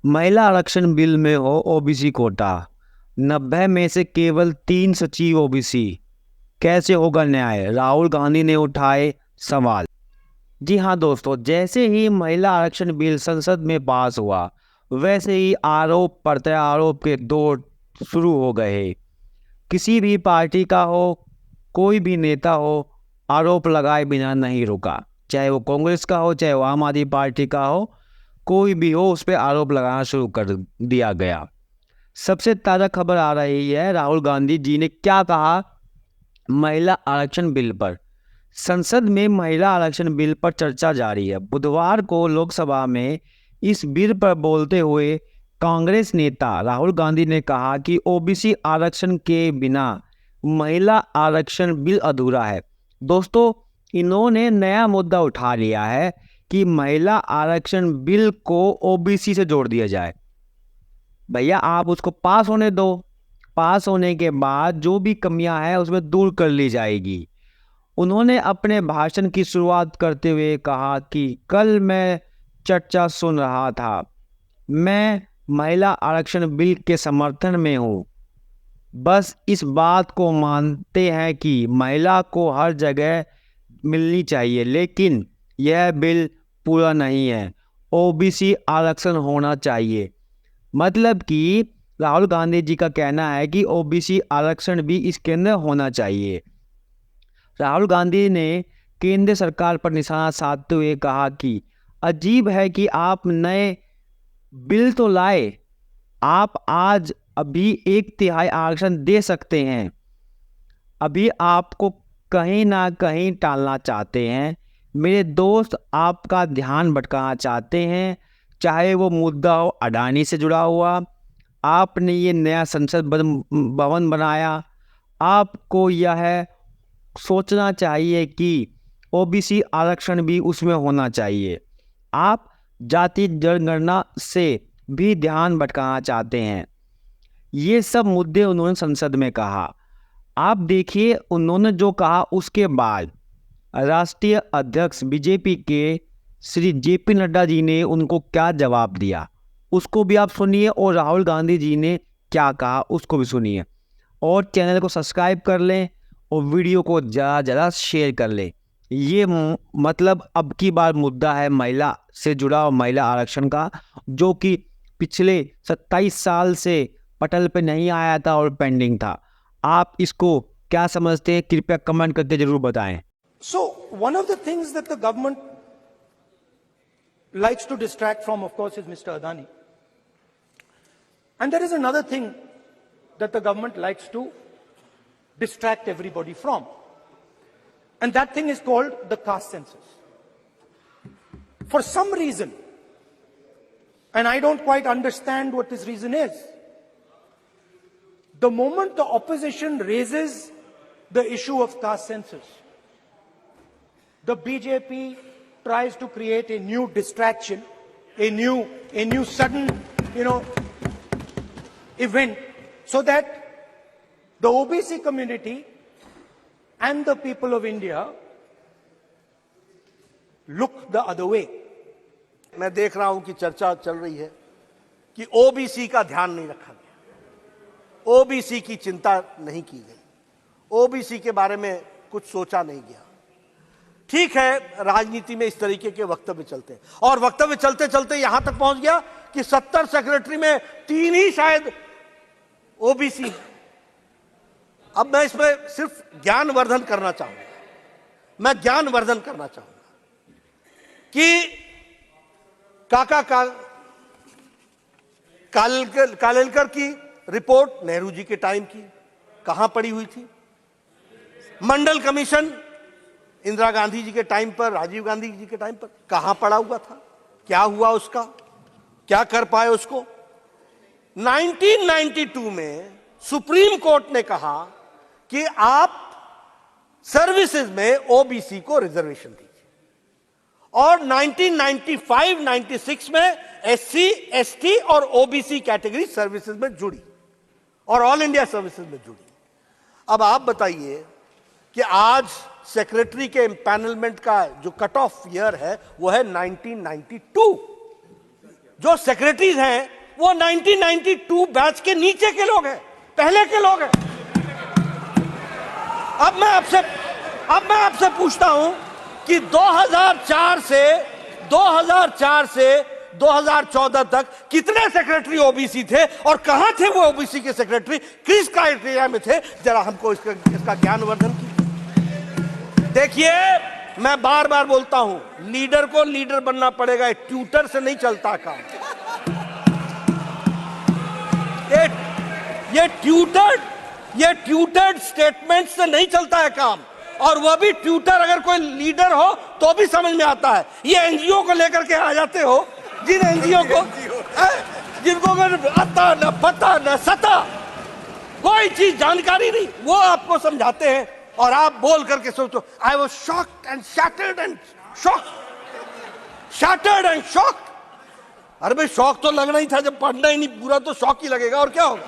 महिला आरक्षण बिल में हो ओबीसी कोटा, 90 में से केवल 3 सचिव ओबीसी, कैसे होगा न्याय? राहुल गांधी ने उठाए सवाल। जी हाँ दोस्तों, जैसे ही महिला आरक्षण बिल संसद में पास हुआ, वैसे ही आरोप प्रत्यारोप के दौर शुरू हो गए। किसी भी पार्टी का हो, कोई भी नेता हो, आरोप लगाए बिना नहीं रुका। चाहे वो कांग्रेस का हो, चाहे वो आम आदमी पार्टी का हो, कोई भी हो, उस पर आरोप लगाना शुरू कर दिया गया। सबसे ताज़ा खबर आ रही है, राहुल गांधी जी ने क्या कहा महिला आरक्षण बिल पर। संसद में महिला आरक्षण बिल पर चर्चा जारी है। बुधवार को लोकसभा में इस बिल पर बोलते हुए कांग्रेस नेता राहुल गांधी ने कहा कि ओबीसी आरक्षण के बिना महिला आरक्षण बिल अधूरा है। दोस्तों, इन्होंने नया मुद्दा उठा लिया है कि महिला आरक्षण बिल को ओबीसी से जोड़ दिया जाए। भैया, आप उसको पास होने दो। पास होने के बाद जो भी कमियां हैं उसमें दूर कर ली जाएगी। उन्होंने अपने भाषण की शुरुआत करते हुए कहा कि कल मैं चर्चा सुन रहा था। मैं महिला आरक्षण बिल के समर्थन में हूँ। बस इस बात को मानते हैं कि महिला को हर जगह मिलनी चाहिए, लेकिन यह बिल पूरा नहीं है। ओबीसी आरक्षण होना चाहिए। मतलब कि राहुल गांधी जी का कहना है कि ओबीसी आरक्षण भी इसके अंदर होना चाहिए। राहुल गांधी ने केंद्र सरकार पर निशाना साधते हुए कहा कि अजीब है कि आप नए बिल तो लाए, आप आज अभी 1/3 आरक्षण दे सकते हैं, अभी आपको कहीं ना कहीं टालना चाहते हैं। मेरे दोस्त आपका ध्यान भटकाना चाहते हैं, चाहे वो मुद्दा हो अडानी से जुड़ा हुआ। आपने ये नया संसद भवन बनाया, आपको यह सोचना चाहिए कि ओबीसी आरक्षण भी उसमें होना चाहिए। आप जाति जनगणना से भी ध्यान भटकाना चाहते हैं। ये सब मुद्दे उन्होंने संसद में कहा। आप देखिए उन्होंने जो कहा, उसके बाद राष्ट्रीय अध्यक्ष बीजेपी के श्री जेपी नड्डा जी ने उनको क्या जवाब दिया, उसको भी आप सुनिए, और राहुल गांधी जी ने क्या कहा उसको भी सुनिए। और चैनल को सब्सक्राइब कर लें और वीडियो को ज़्यादा ज़्यादा शेयर कर लें। ये मतलब अब की बार मुद्दा है महिला से जुड़ा और महिला आरक्षण का, जो कि पिछले 27 साल से पटल पे नहीं आया था और पेंडिंग था। आप इसको क्या समझते हैं, कृपया कमेंट करके जरूर बताएं। So, one of the things that the government likes to distract from, of course, is Mr. Adani. And there is another thing that the government likes to distract everybody from. And that thing is called the caste census. For some reason, and I don't quite understand what this reason is, the moment the opposition raises the issue of caste census, the BJP tries to create a new distraction, a new sudden, event, so that the OBC community and the people of India look the other way. मैं देख रहा हूं कि चर्चा चल रही है कि ओबीसी का ध्यान नहीं रखा गया, ओबीसी की चिंता नहीं की गई, ओबीसी के बारे में कुछ सोचा नहीं गया। ठीक है, राजनीति में इस तरीके के वक्तव्य चलते हैं, और वक्तव्य चलते चलते यहां तक पहुंच गया कि 70 सेक्रेटरी में 3 ही शायद ओबीसी। अब मैं इसमें सिर्फ ज्ञानवर्धन करना चाहूंगा, मैं ज्ञानवर्धन करना चाहूंगा कि कालेलकर की रिपोर्ट नेहरू जी के टाइम की कहां पड़ी हुई थी? मंडल कमीशन इंदिरा गांधी जी के टाइम पर, राजीव गांधी जी के टाइम पर कहां पड़ा हुआ था? क्या हुआ उसका? क्या कर पाए उसको? 1992 में सुप्रीम कोर्ट ने कहा कि आप सर्विसेज में ओबीसी को रिजर्वेशन दीजिए, और 1995-96 में एससी, एसटी और ओबीसी कैटेगरी सर्विसेज में जुड़ी और ऑल इंडिया सर्विसेज में जुड़ी। अब आप बताइए कि आज सेक्रेटरी के एम्पैनलमेंट का जो कट ऑफ ईयर है वो है 1992। जो सेक्रेटरीज हैं वो 1992 बैच के नीचे के लोग हैं, पहले के लोग हैं। अब मैं आपसे पूछता हूं कि 2004 से 2014 तक कितने सेक्रेटरी ओबीसी थे और कहां थे वो ओबीसी के सेक्रेटरी, किस क्राइटेरिया में थे, जरा हमको इसका ज्ञानवर्धन कीजिए। देखिए, मैं बार बार बोलता हूं, लीडर को लीडर बनना पड़ेगा, ट्यूटर से नहीं चलता काम। ये ट्यूटर्ड स्टेटमेंट से नहीं चलता है काम, और वह भी ट्यूटर अगर कोई लीडर हो तो भी समझ में आता है। ये एनजीओ को लेकर के आ जाते हो, जिन एनजीओ को जिनको आता न पता न सता, कोई चीज जानकारी नहीं, वो आपको समझाते हैं और आप बोल करके सोचो I was shocked and shattered and shocked. अरे भाई, शौक तो लगना ही था, जब पढ़ना ही नहीं पूरा तो शौक ही लगेगा, और क्या होगा।